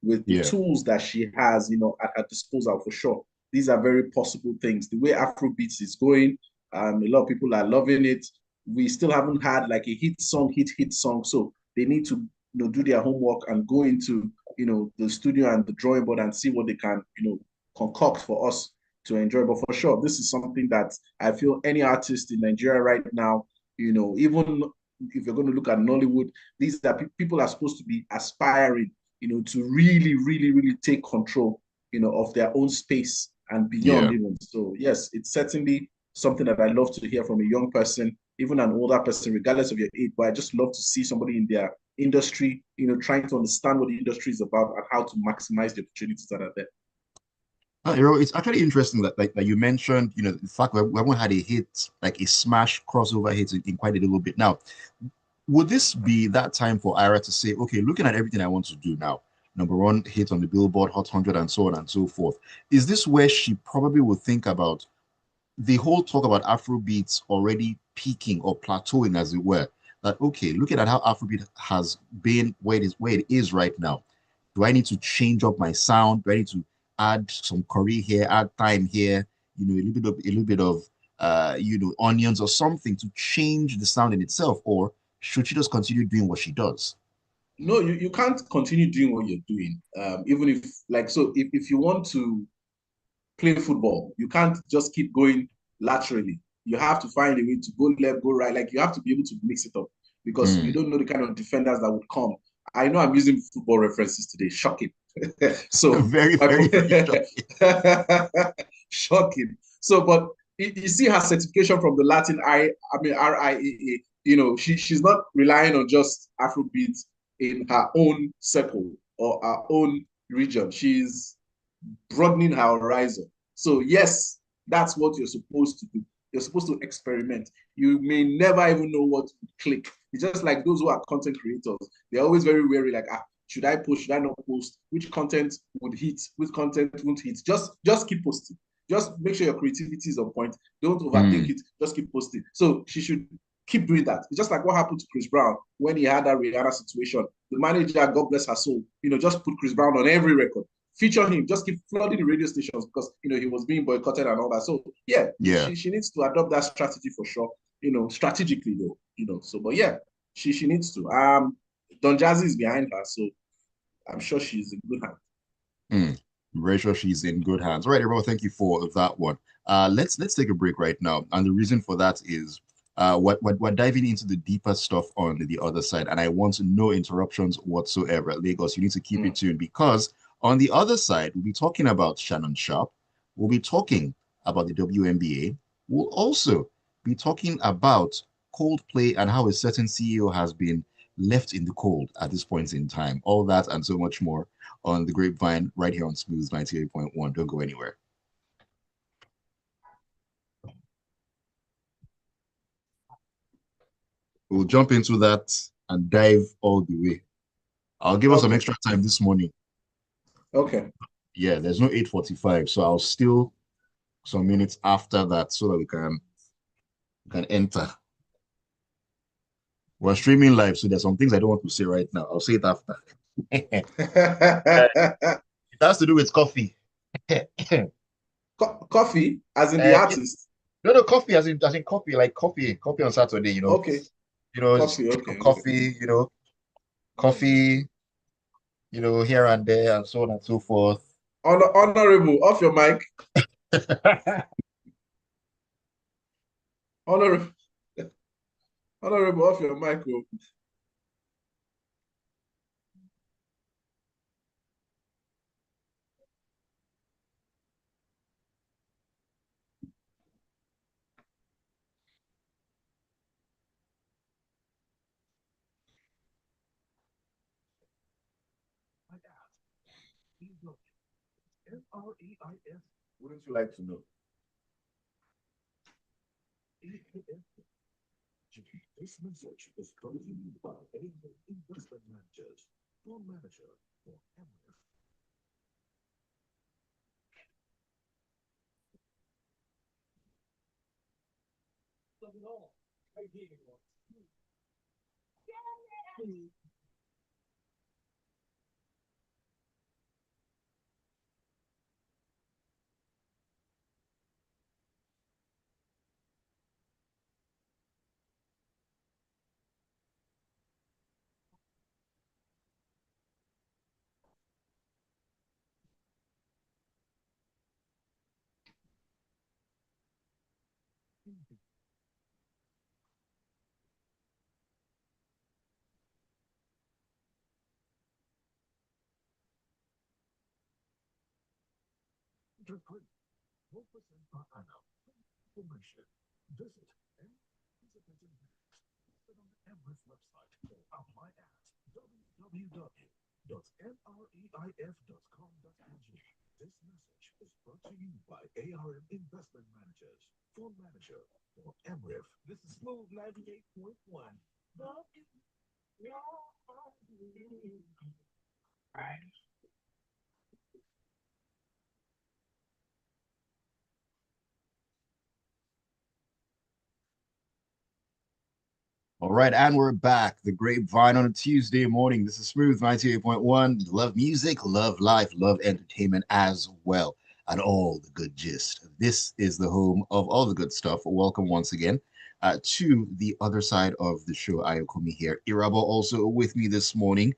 with the Yeah. tools that she has, at her disposal for sure. These are very possible things. The way Afrobeats is going, a lot of people are loving it. We still haven't had like a hit song. So they need to, do their homework and go into, the studio and the drawing board and see what they can, concoct for us to enjoy. But for sure, this is something that I feel any artist in Nigeria right now, even if you're going to look at Nollywood, these are people are supposed to be aspiring, to really, really, really take control, of their own space and beyond Yeah. even. So yes, it's certainly something that I love to hear from a young person, even an older person, regardless of your age. But I just love to see somebody in their industry, trying to understand what the industry is about and how to maximize the opportunities that are there. It's actually interesting that like that you mentioned, the fact that we haven't had a hit, like a smash crossover hit in quite a little bit. Now, would this be that time for Ira to say, okay, looking at everything I want to do now, number one hit on the Billboard Hot 100 and so on and so forth, is this where she probably would think about the whole talk about Afrobeats already peaking or plateauing, as it were? That okay, looking at how Afrobeat has been where it is right now, do I need to change up my sound? Do I need to add some curry here, add thyme here, a little bit of onions or something to change the sound in itself, or should she just continue doing what she does? No, you can't continue doing what you're doing. Even if like so if you want to play football, you can't just keep going laterally. You have to find a way to go left, go right. Like you have to be able to mix it up because you Mm. don't know the kind of defenders that would come. I know I'm using football references today. Shocking. So Very, my very, very shocking. shocking. So, but you see her certification from the Latin I mean RIAA. She's not relying on just Afrobeat in her own circle or her own region. She's broadening her horizon. So yes, that's what you're supposed to do. You're supposed to experiment. You may never even know what would click. It's just like those who are content creators. They're always very wary, like, should I post? Should I not post? Which content would hit? Which content won't hit? Just keep posting. Just make sure your creativity is on point. Don't overthink Mm. it. Just keep posting. So she should keep doing that. It's just like what happened to Chris Brown when he had that Rihanna situation. The manager, God bless her soul, just put Chris Brown on every record, feature him, just keep flooding the radio stations because he was being boycotted and all that. So yeah, Yeah. she needs to adopt that strategy for sure. Strategically though. So but yeah, she needs to. Don Jazzy is behind her, so I'm sure she's in good hands. Mm. I'm very sure she's in good hands. All right, everyone, thank you for that one. Let's take a break right now, and the reason for that is what we're diving into the deeper stuff on the other side, and I want no interruptions whatsoever. Lagos, you need to keep it Mm. tuned because on the other side, we'll be talking about Shannon Sharpe. We'll be talking about the WNBA. We'll also be talking about Coldplay and how a certain CEO has been left in the cold at this point in time. All that and so much more on the Grapevine right here on Smooth 98.1. Don't go anywhere. We'll jump into that and dive all the way. I'll give us some Okay. extra time this morning. Okay. Yeah, there's no 8:45, so I'll still some minutes after that so that we can enter. We're streaming live, so there's some things I don't want to say right now. I'll say it after. It has to do with coffee. Coffee, as in the uh, artist. no, no, coffee as in coffee, like coffee on Saturday, Okay. just Coffee. Okay. Okay. coffee, coffee, here and there and so on and so forth. Honorable, off your mic. Honorable, honorable, off your mic. Oh. Wouldn't you like to know? This message is brought to you by investment managers, fund manager for All right, and we're back. The Grapevine on a Tuesday morning. This is Smooth 98.1. Love music, love life, love entertainment as well, and all the good gist. This is the home of all the good stuff. Welcome once again to the other side of the show. Ayokunmi here. Irabor also with me this morning,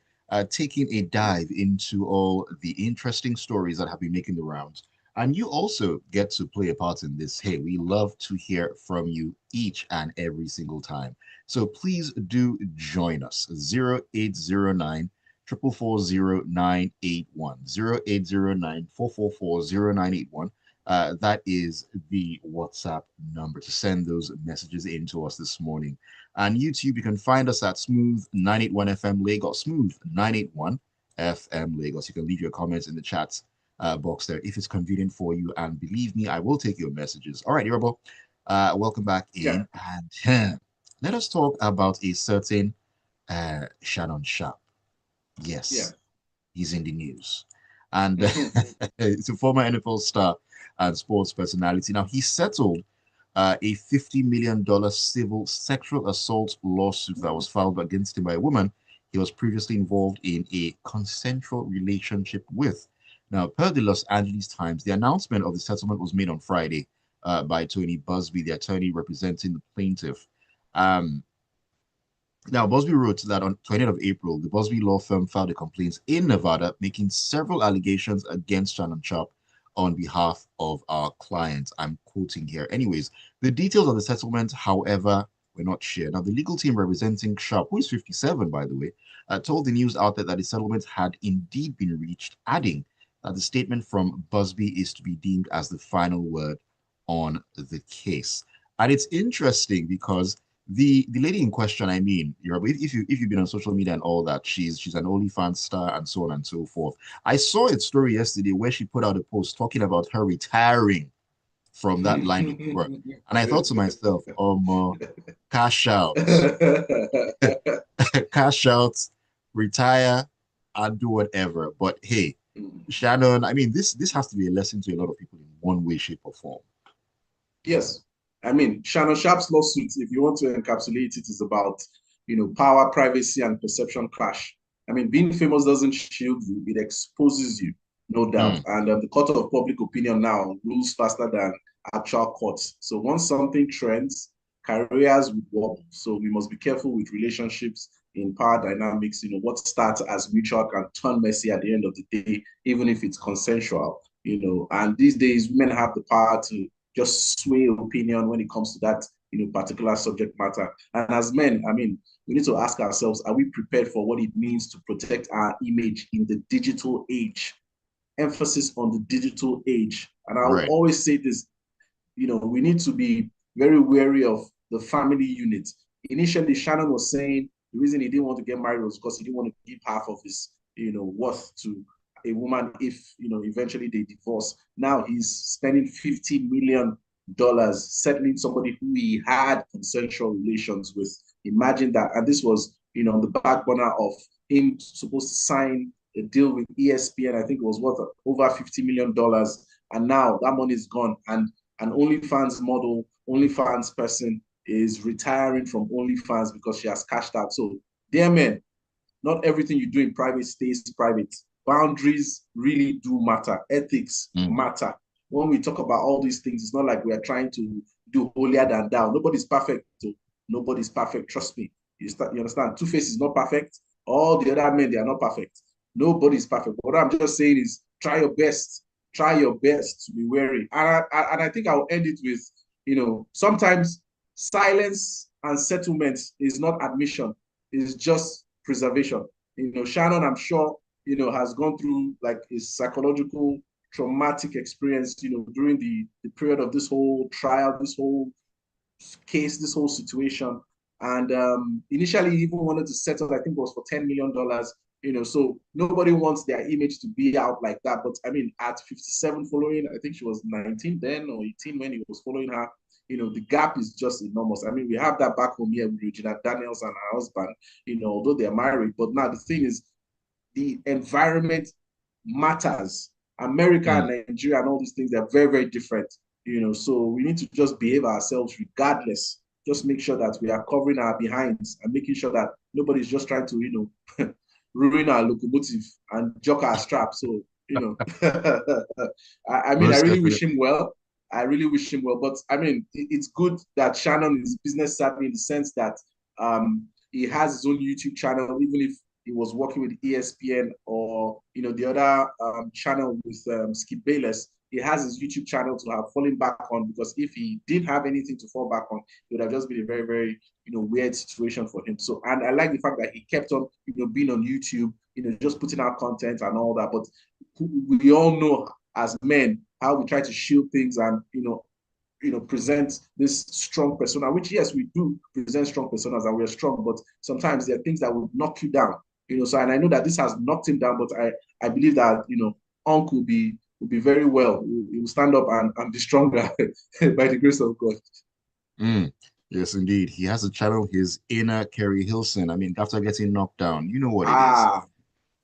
taking a dive into all the interesting stories that have been making the rounds. And you also get to play a part in this. Hey, we love to hear from you each and every single time. So please do join us. 0809 4440981. 0809 4440981. That is the WhatsApp number to send those messages in to us this morning. On YouTube, you can find us at Smooth 981 FM Lagos, Smooth 981 FM Lagos. You can leave your comments in the chat box there if it's convenient for you. And believe me, I will take your messages. All right, Irabor, welcome back in. Yeah. And let us talk about a certain Shannon Sharpe. Yeah. Yes, he's in the news. And it's a former NFL star and sports personality. Now, he settled a $50 million civil sexual assault lawsuit that was filed against him by a woman he was previously involved in a consensual relationship with. Now, per the Los Angeles Times, the announcement of the settlement was made on Friday by Tony Busby, the attorney representing the plaintiff. Um, Now, Busby wrote that on 20th of April, the Busby law firm filed a complaint in Nevada, making several allegations against Shannon Sharpe on behalf of our clients. I'm quoting here. Anyways, the details of the settlement, however, were not shared. Now, the legal team representing Sharpe, who is 57, by the way, told the news outlet that the settlement had indeed been reached, adding that the statement from Busby is to be deemed as the final word on the case. And it's interesting because the lady in question, I mean, if you've been on social media and all that, she's an OnlyFans star and so on and so forth. I saw a story yesterday where she put out a post talking about her retiring from that line of work, and I thought to myself, cash out, cash out, retire, and do whatever. But hey, Shannon, I mean, this has to be a lesson to a lot of people in one way, shape, or form. Yes. I mean, Shannon Sharpe's lawsuit, if you want to encapsulate it, is about, power, privacy, and perception clash. I mean, being famous doesn't shield you, it exposes you, no doubt. Mm, And the court of public opinion now rules faster than actual courts. So once something trends, careers would wobble. So we must be careful with relationships in power dynamics. What starts as mutual can turn messy at the end of the day, even if it's consensual. And these days, women have the power to just sway opinion when it comes to that particular subject matter. And as men, I mean, we need to ask ourselves, are we prepared for what it means to protect our image in the digital age? Emphasis on the digital age. And I'll right. always say this, we need to be very wary of the family unit. Initially, Shannon was saying the reason he didn't want to get married was because he didn't want to give half of his, worth to a woman if, eventually they divorce. Now he's spending $50 million settling somebody who he had consensual relations with. Imagine that. And this was, on the back burner of him supposed to sign a deal with ESPN. I think it was worth over $50 million. And now that money is gone. And an OnlyFans model, OnlyFans person is retiring from OnlyFans because she has cashed out. So, dear men, not everything you do in private stays private. Boundaries really do matter. Ethics Mm, matter. When we talk about all these things, it's not like we are trying to do holier than thou. Nobody's perfect. So nobody's perfect. Trust me. You understand? Two-Face is not perfect. All the other men, they are not perfect. Nobody's perfect. What I'm just saying is try your best. Try your best to be wary. And I think I'll end it with sometimes silence and settlement is not admission, it's just preservation. Shannon, I'm sure, has gone through like a psychological traumatic experience, during the period of this whole trial, this whole case, this whole situation. And initially, he even wanted to settle, I think it was for $10 million. So nobody wants their image to be out like that. But I mean, at 57 following, I think she was 19 then or 18 when he was following her. The gap is just enormous. I mean, we have that back home here with Regina Daniels and her husband, although they're married. But now the thing is, the environment matters. America and Nigeria and all these things, they're very, very different. So we need to just behave ourselves regardless. Just make sure that we are covering our behinds and making sure that nobody's just trying to, ruin our locomotive and jock our strap. So, I mean, I really wish him well. I really wish him well. But I mean, it's good that Shannon is business savvy in the sense that he has his own YouTube channel, even if he was working with ESPN or the other channel with Skip Bayless. He has his YouTube channel to have fallen back on, because if he did have anything to fall back on, it would have just been a very, very weird situation for him. So, and I like the fact that he kept on being on YouTube, just putting out content and all that. But we all know as men how we try to shield things and present this strong persona, which yes, we do present strong personas and we're strong, but sometimes there are things that will knock you down. So, and I know that this has knocked him down, but I believe that Unc will be very well. He will stand up and be stronger by the grace of God. Yes, indeed. He has to channel his inner Kerry Hilson. I mean, after getting knocked down, you know what it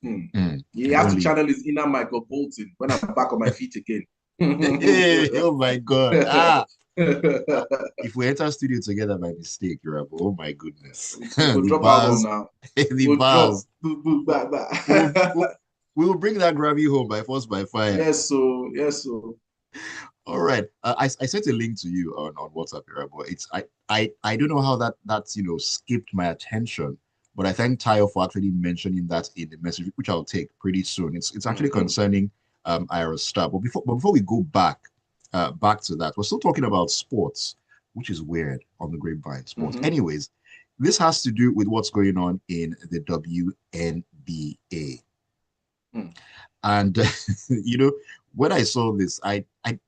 is. He has to channel his inner Michael Bolton when I'm back on my feet again. Hey, oh my God. If we enter studio together by mistake, Irabor, oh my goodness. We'll The drop bars, album now. the We'll bars. drop. We will bring that Grammy home by force, by fire. Yes, so yes, so. All right. I sent a link to you on WhatsApp, Irabor. I don't know how that's skipped my attention, but I thank Tayo for actually mentioning that in the message, which I'll take pretty soon. It's actually concerning Ira's star. But before we go back to that, we're still talking about sports, which is weird on the grapevine sports. Anyways, this has to do with what's going on in the WNBA. And when I saw this, I had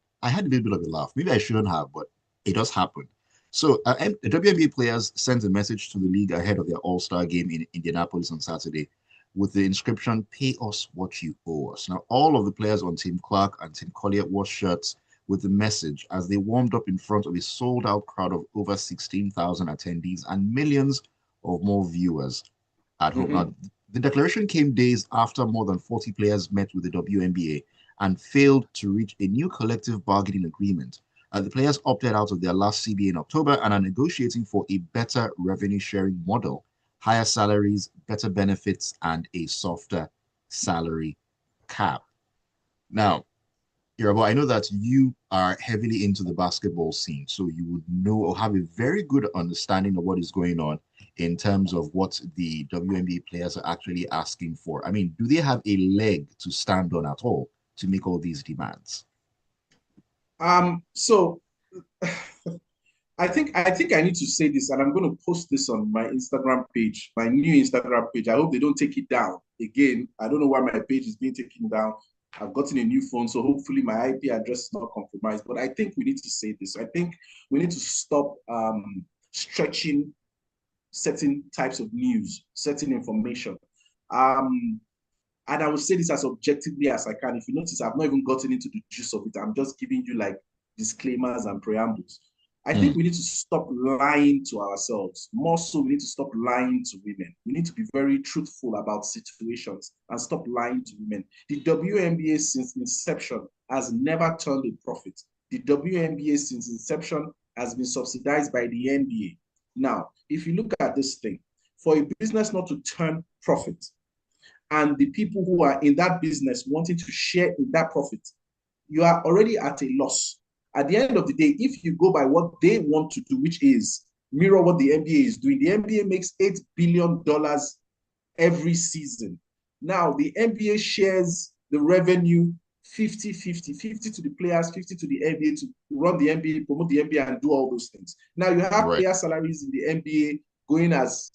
a little bit of a laugh. Maybe I shouldn't have, but it does happen. So the WNBA players sent a message to the league ahead of their All-Star game in Indianapolis on Saturday with the inscription, "Pay us what you owe us." Now, all of the players on Team Clark and Team Collier wore shirts with the message as they warmed up in front of a sold-out crowd of over 16,000 attendees and millions of more viewers at home. Now, the declaration came days after more than 40 players met with the WNBA and failed to reach a new collective bargaining agreement. The players opted out of their last CBA in October and are negotiating for a better revenue sharing model, higher salaries, better benefits, and a softer salary cap. Now, Irabor, I know that you are heavily into the basketball scene, so you would know or have a very good understanding of what is going on in terms of what the WNBA players are actually asking for. I mean, do they have a leg to stand on at all to make all these demands? So I think I need to say this, and I'm going to post this on my Instagram page, my new Instagram page. I hope they don't take it down. Again, I don't know why my page is being taken down. I've gotten a new phone, so hopefully my IP address is not compromised. But I think we need to say this. I think we need to stop stretching certain types of news, certain information. And I will say this as objectively as I can. If you notice, I've not even gotten into the juice of it. I'm just giving you like disclaimers and preambles. I think we need to stop lying to ourselves. More so, we need to stop lying to women. We need to be very truthful about situations and stop lying to women. The WNBA since inception has never turned a profit. The WNBA since inception has been subsidized by the NBA. Now, if you look at this thing, for a business not to turn profit, and the people who are in that business wanting to share in that profit, you are already at a loss. At the end of the day, if you go by what they want to do, which is mirror what the NBA is doing, the NBA makes $8 billion every season. Now, the NBA shares the revenue 50-50, 50 to the players, 50 to the NBA to run the NBA, promote the NBA, and do all those things. Now you have Right. player salaries in the NBA going as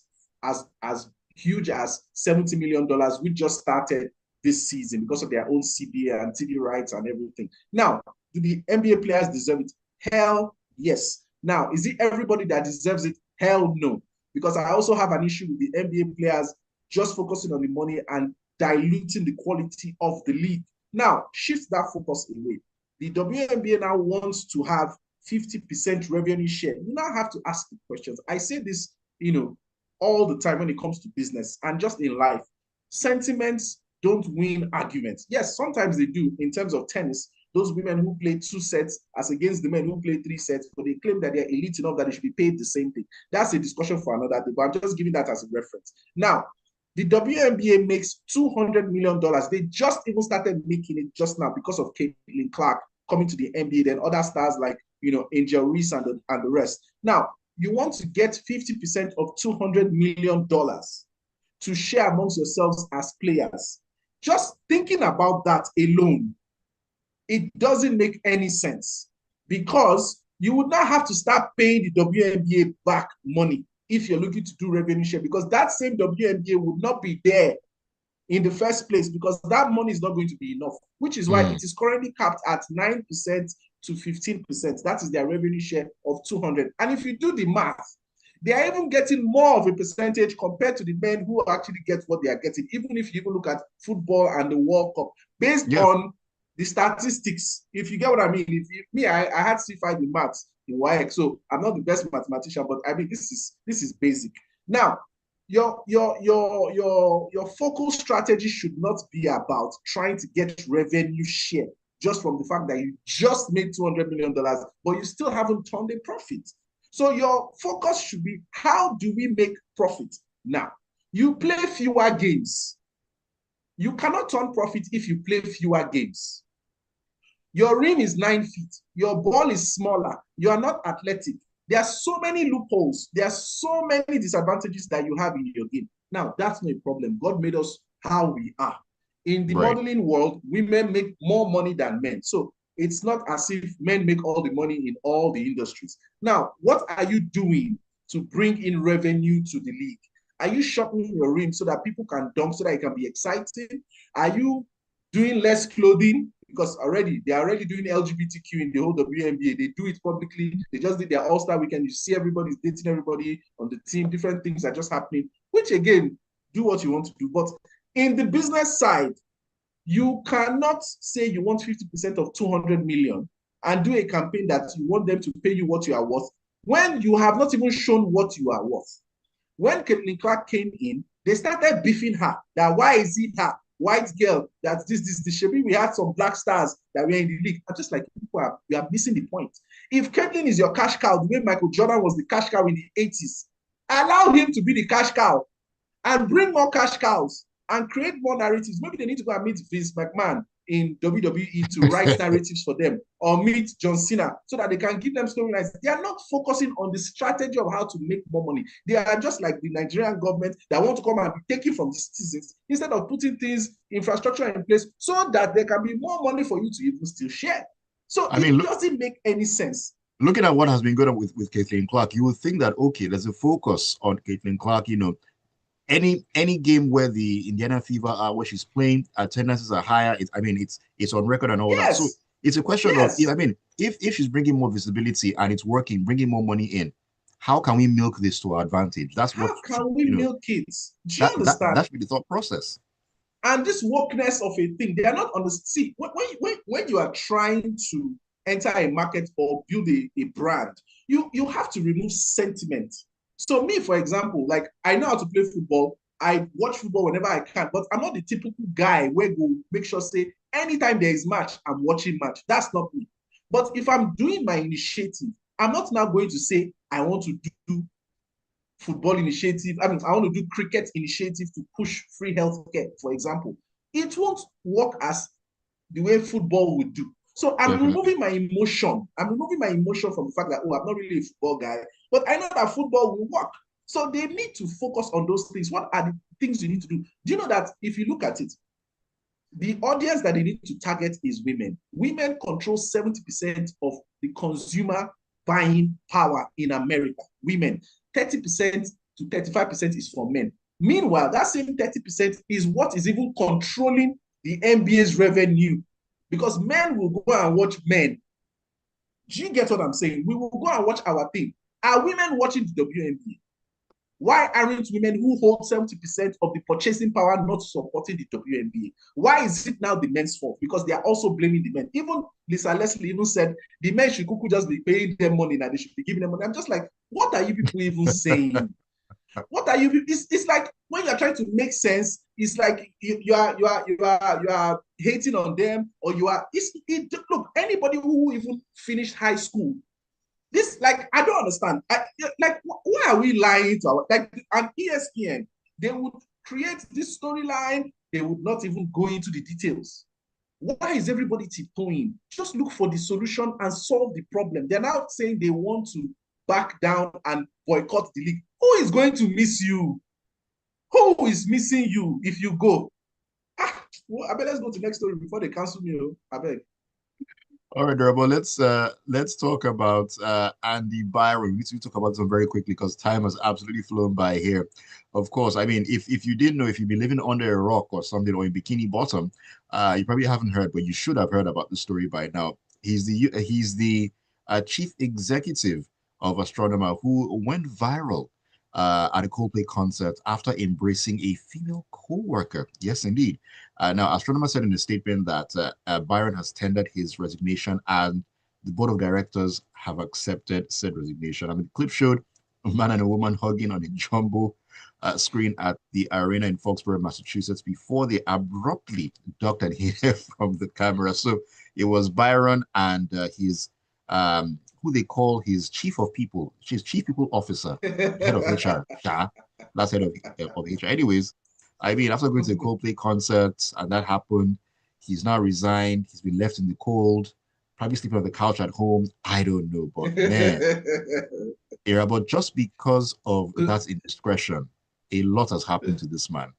huge as $70 million, which just started this season because of their own CBA and TV rights and everything. Now, do the NBA players deserve it? Hell yes. Now, is it everybody that deserves it? Hell no. Because I also have an issue with the NBA players just focusing on the money and diluting the quality of the league. Now, shift that focus away. The WNBA now wants to have 50% revenue share. You now have to ask the questions. I say this, all the time when it comes to business and just in life. Sentiments don't win arguments. Yes, sometimes they do in terms of tennis. Those women who play 2 sets as against the men who play 3 sets, but they claim that they're elite enough that they should be paid the same thing. That's a discussion for another day, but I'm just giving that as a reference. Now, the WNBA makes $200 million. They just even started making it just now because of Caitlin Clark coming to the NBA, then other stars like, Angel Reese and the rest. Now, you want to get 50% of $200 million to share amongst yourselves as players. Just thinking about that alone, it doesn't make any sense because you would not have to start paying the WNBA back money if you're looking to do revenue share, because that same WNBA would not be there in the first place because that money is not going to be enough, which is why it is currently capped at 9% to 15%. That is their revenue share of 200. And if you do the math, they are even getting more of a percentage compared to the men who actually get what they are getting, even if you even look at football and the World Cup, based on the statistics. If you get what I mean, I had C5 in maths in YX, so I'm not the best mathematician, but I mean this is basic. Now, your focal strategy should not be about trying to get revenue share just from the fact that you just made $200 million, but you still haven't turned a profit. So your focus should be, how do we make profit? Now, you play fewer games. You cannot turn profit if you play fewer games. Your rim is 9 feet. Your ball is smaller. You are not athletic. There are so many loopholes. There are so many disadvantages that you have in your game. Now, that's not a problem. God made us how we are. In the modeling world, women make more money than men. So it's not as if men make all the money in all the industries. Now, what are you doing to bring in revenue to the league? Are you shortening your rim so that people can dunk so that it can be exciting? Are you doing less clothing? Because they're already doing LGBTQ in the whole WNBA. They do it publicly. They just did their All-Star weekend. You see everybody's dating everybody on the team. Different things are just happening, which again, do what you want to do. But in the business side, you cannot say you want 50% of 200 million and do a campaign that you want them to pay you what you are worth when you have not even shown what you are worth. When Caitlin Clark came in, they started beefing her. That why is it her? White girl, that's this. We had some black stars that were in the league. I'm just like, we are missing the point. If Caitlin is your cash cow, the way Michael Jordan was the cash cow in the 80s, allow him to be the cash cow and bring more cash cows and create more narratives. Maybe they need to go and meet Vince McMahon in WWE to write narratives for them, or meet John Cena so that they can give them storylines. They are not focusing on the strategy of how to make more money. They are just like the Nigerian government that want to come and be taking from the citizens instead of putting things, infrastructure in place so that there can be more money for you to even still share. So it doesn't make any sense. Looking at what has been going on with Caitlin Clark, you would think that, okay, there's a focus on Caitlin Clark, any game where the Indiana Fever are, where she's playing, attendances are higher. It's on record and all that. So it's a question of, if she's bringing more visibility and it's working, bringing more money in, how can we milk this to our advantage? That's how can we milk it? Do you understand? That should be the thought process. And this wokeness of a thing, they are not on the see. When you are trying to enter a market or build a brand, you have to remove sentiment. So me, for example, like I know how to play football. I watch football whenever I can, but I'm not the typical guy where go make sure say anytime there is match, I'm watching match. That's not me. But if I'm doing my initiative, I'm not now going to say I want to do football initiative. I want to do cricket initiative to push free healthcare, for example. It won't work as the way football would do. So I'm removing my emotion. I'm removing my emotion from the fact that, I'm not really a football guy, but I know that football will work. So they need to focus on those things. What are the things you need to do? Do you know that if you look at it, the audience that they need to target is women. Women control 70% of the consumer buying power in America. Women, 30% to 35% is for men. Meanwhile, that same 30% is what is even controlling the NBA's revenue, because men will go and watch men. Do you get what I'm saying? We will go and watch our thing. Are women watching the WNBA? Why aren't women who hold 70% of the purchasing power not supporting the WNBA? Why is it now the men's fault? Because they are also blaming the men. Even Lisa Leslie even said the men should just be paying them money and they should be giving them money. I'm just like, what are you people even saying? What are you? It's like when you're trying to make sense, it's like you are hating on them, or you are. Look, anybody who even finished high school, this, like, I don't understand. Like, why are we lying to our, like, an ESPN? They would create this storyline. They would not even go into the details. Why is everybody tiptoeing? Just look for the solution and solve the problem. They're now saying they want to back down and boycott the league. Who is going to miss you? Who is missing you if you go? Well, I bet let's go to the next story before they cancel me. I beg. All right, Irabor, let's talk about Andy Byron. We need to talk about them very quickly because time has absolutely flown by here. Of course, I mean, if you didn't know, if you've been living under a rock or something, or in Bikini Bottom, you probably haven't heard, but you should have heard about the story by now. He's the chief executive of Astronomer who went viral at a Coldplay concert after embracing a female co-worker. Yes, indeed. Now, Astronomer said in a statement that Byron has tendered his resignation and the board of directors have accepted said resignation. I mean, the clip showed a man and a woman hugging on a jumbo screen at the arena in Foxborough, Massachusetts, before they abruptly ducked and hid from the camera. So it was Byron and his who they call his chief people officer, head of HR. That's head of HR. Anyways, I mean, after going to a Coldplay concert and that happened, he's now resigned. He's been left in the cold, probably sleeping on the couch at home. I don't know, but man, but just because of that indiscretion, a lot has happened to this man.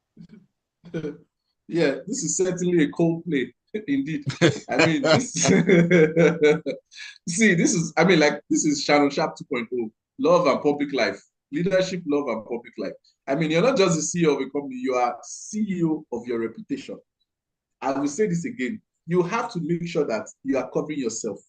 Yeah, this is certainly a Coldplay. Indeed. I mean, this see, this is Shannon Sharpe 2.0. Love and public life. Leadership, love, and public life. I mean, you're not just the CEO of a company, you are CEO of your reputation. I will say this again. You have to make sure that you are covering yourself.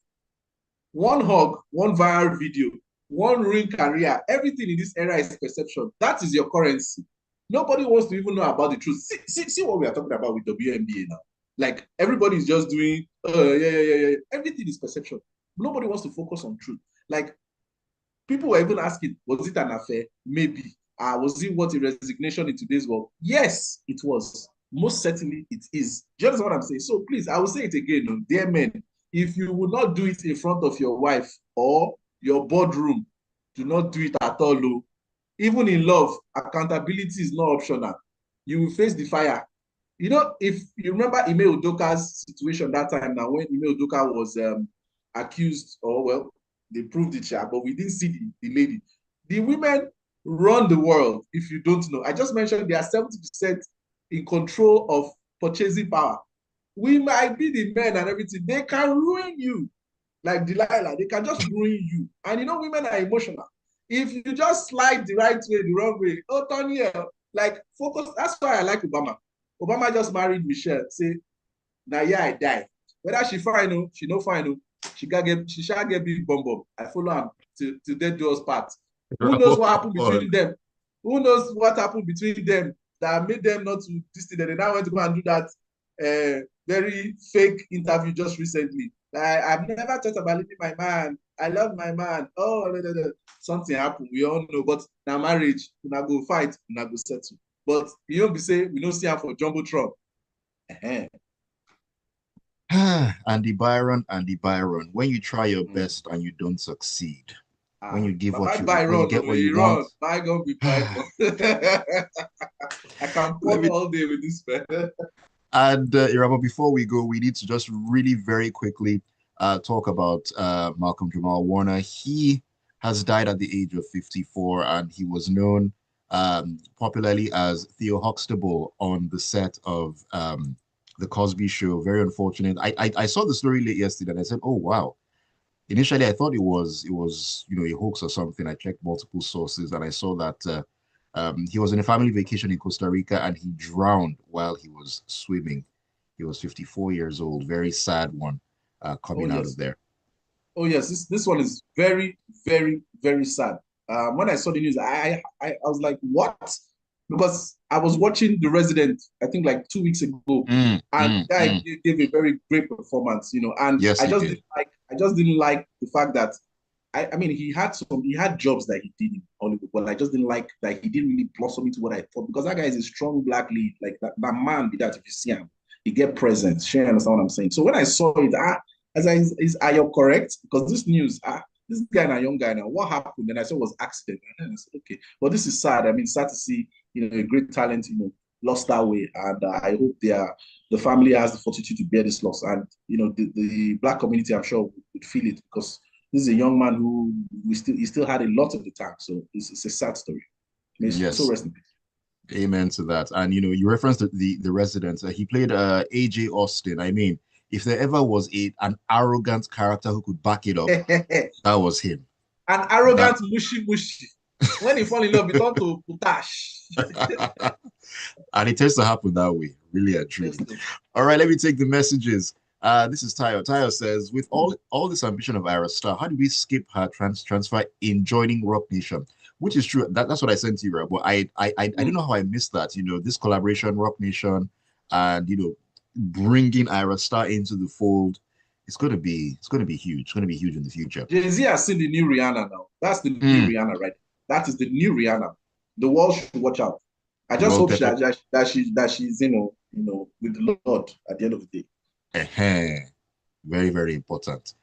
One hug, one viral video, one ring career, everything in this era is perception. That is your currency. Nobody wants to even know about the truth. See what we are talking about with WNBA now. Like, everybody is just doing, yeah. Everything is perception. Nobody wants to focus on truth. Like, people were even asking, was it an affair? Maybe. Was it what a resignation in today's world? Yes, it was. Most certainly it is. Do you understand what I'm saying? So please, I will say it again, dear men, if you will not do it in front of your wife or your boardroom, do not do it at all. Even in love, accountability is not optional. You will face the fire. You know, if you remember Ime Udoka's situation that time now, when Ime Udoka was accused, or well, they proved it, but we didn't see the lady. The women run the world, if you don't know. I just mentioned they are 70% in control of purchasing power. We might be the men and everything. They can ruin you. Like Delilah, they can just ruin you. And you know, women are emotional. If you just slide the right way, the wrong way, oh, Tony, like, focus. That's why I like Obama. Obama just married Michelle. Say, now yeah, I die. Whether she fine, she no fine, she shall get big bum. I follow him to dead do us part. Who knows what happened between them? Who knows what happened between them that made them not to this thing? They now went to go and do that very fake interview just recently. I've never thought about leaving my man. I love my man. Oh, something happened. We all know. But now marriage, we now go fight, we now go settle. But you don't be say we don't see her for Jumbotron. Andy Byron, When you try your best and you don't succeed, when you give what you Byron, when you get what you want, bygone be bygone. I can pop all day with this man. And Irabor, before we go, we need to just really very quickly talk about Malcolm Jamal Warner. He has died at the age of 54, and he was known popularly as Theo Huxtable on the set of The Cosby Show, very unfortunate. I saw the story late yesterday and I said, oh wow. Initially, I thought it was a hoax or something. I checked multiple sources and I saw that he was on a family vacation in Costa Rica and he drowned while he was swimming. He was 54 years old. Very sad one Oh coming out of yes. there. Oh yes, this one is very, very, very sad. When I saw the news, I was like, what? Because I was watching The Resident, I think like 2 weeks ago, Mm, and mm, the guy mm. gave a very great performance, and Yes, he did. I just didn't like the fact that I mean he had jobs that he did in Hollywood, but I just didn't like that he didn't really blossom into what I thought because that guy is a strong black lead, like that man be that if you see him, he get presence. Sure, understand what I'm saying? So when I saw it, as I is are you correct? Because this news, this guy and a young guy now, what happened? And I said it was accident. And I said, okay. But this is sad. I mean, sad to see, a great talent, lost that way. And I hope the family has the fortitude to bear this loss. And the black community, I'm sure, would feel it because this is a young man who he still had a lot of the time. So it's a sad story. May his soul Yes. rest in peace. Amen to that. And you referenced the resident. He played AJ Austin. I mean, if there ever was an arrogant character who could back it up, that was him. An That arrogant mushy mushy. When he fall in love, he turn to putash. and it tends to happen that way, really and truly. Yes, All right, let me take the messages. This is Tayo. Tayo says, with all this ambition of Ira Star, how do we skip her transfer in joining Rock Nation? Which is true. That's what I sent you, right? But I don't know how I missed that. This collaboration, Rock Nation, and bringing Ira Star into the fold. It's gonna be huge. It's gonna be huge in the future. Jay-Z has seen the new Rihanna now. That's the new Mm, Rihanna, right? That is the new Rihanna. The world should watch out. I the just world hope definitely. that she's with the Lord at the end of the day. Very, very important.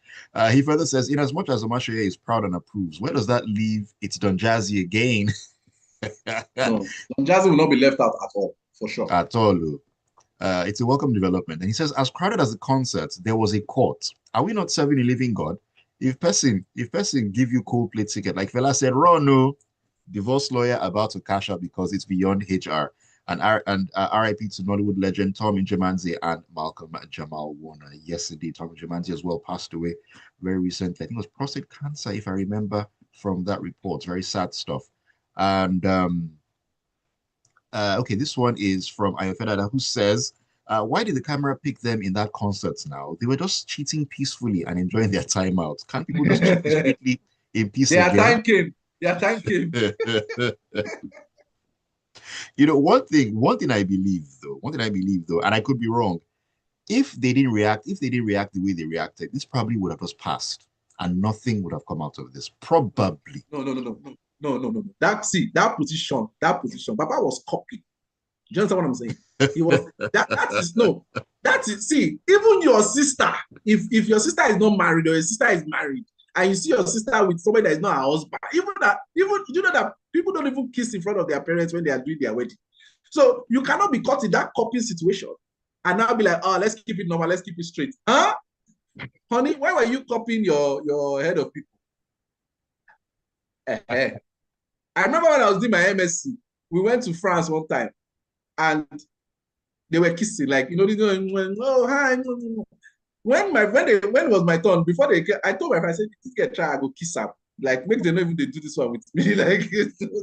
He further says, in as much as Omashoye is proud and approves, where does that leave It's Don Jazzy again? No, Don Jazzy will not be left out at all, for sure. At all. It's a welcome development. And he says, as crowded as the concert, there was a court. Are we not serving a living God? If person give you cold plate ticket, like Fela said, run no, divorce lawyer about to cash out because it's beyond HR. And RIP to Nollywood legend Tom Njemanzi and Malcolm Jamal Warner. Yesterday, Tom Njemanzi as well passed away very recently. I think it was prostate cancer, if I remember from that report. Very sad stuff. And okay, this one is from Ayofedada, who says, why did the camera pick them in that concert now? They were just cheating peacefully and enjoying their time out. Can't people just cheat discreetly in peace Their again? time came. Their time came. One thing I believe though, and I could be wrong, if they didn't react the way they reacted, this probably would have just passed and nothing would have come out of this. Probably. No, no, no, no, no, no, no, no. That position, Papa was copying. Do you understand what I'm saying? He was that is no. That is see, even your sister, if your sister is not married or your sister is married, and you see your sister with somebody that is not her husband, even you know that people don't even kiss in front of their parents when they are doing their wedding. So you cannot be caught in that copying situation and now be like, oh, let's keep it normal, let's keep it straight. Huh? Honey, why were you copying your head of people? I remember when I was doing my MSc, we went to France one time and they were kissing, like oh hi. When it was my turn, before I told my friend, I said, this girl try, I go kiss her. Like, make them know even they do this one with me. Like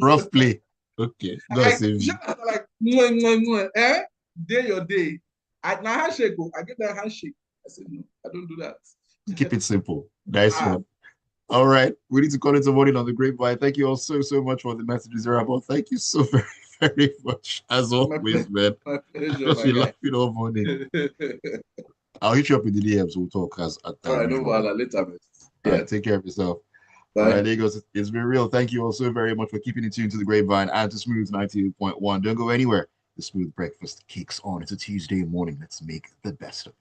Rough play. Okay. like, That's it. like mwah, mwah, mwah, eh? Day your day. Now handshake, I get that handshake. I said, no, I don't do that. Keep it simple. Nice Ah, one. All right. We need to call it a morning on the grapevine. Thank you all so, so much for the messages, Irabor. Thank you so very, very much. As always, man. my pleasure, Just my been guy. laughing all morning. I'll hit you up in the DMs. We'll talk as at All time right, no usual. bother. Later, man. All Yeah, right. Take care of yourself. All right, bye. there goes. It's been real. Thank you all so very much for keeping it tuned to the grapevine and to Smooth 98.1. Don't go anywhere. The Smooth Breakfast kicks on. It's a Tuesday morning. Let's make the best of it.